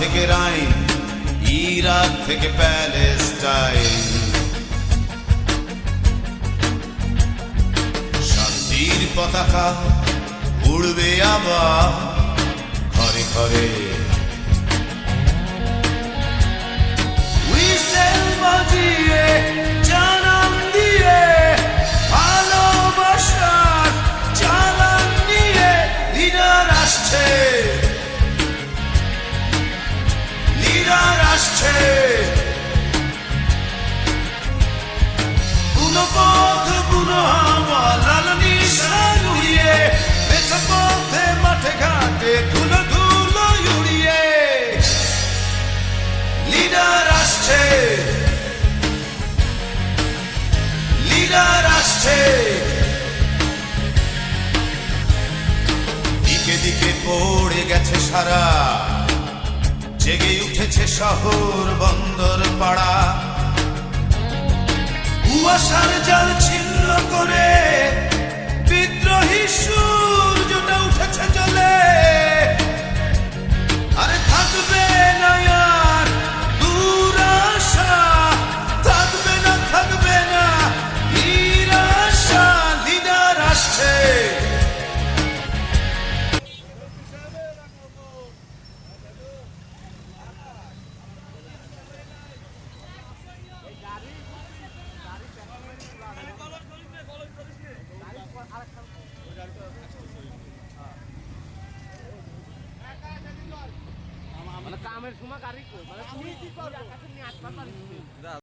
থেকে রাইন, ইরাক থেকে প্যালেস্টাইন, শান্তির পতাকা উড়বে আবার ঘরে ঘরে। হুইসেল বাজিয়ে জানান দিয়ে ভালোবাসার চালান নিয়ে লিডার আসছে, লিডার আসছে। বুনো পথ বুনো হাওয়া লাল নিশান উড়িয়ে বেচা পথে মাঠে ঘাটে ধুলো ধুলো উড়িয়ে লিডার আসছে, লিডার আসছে। দিকে দিকে পড়ে গেছে সারা, জেগে উঠেছে শহর বন্দর পাড়া। কুয়াশার জাল ছিন্ন করে বিদ্রোহী সূর্যটা উঠেছে জ্বলে। আরে থাকবে না আর দুরাশা, থাকবে না নিরাশা, লিডার আসছে। কামের সময় গাড়ি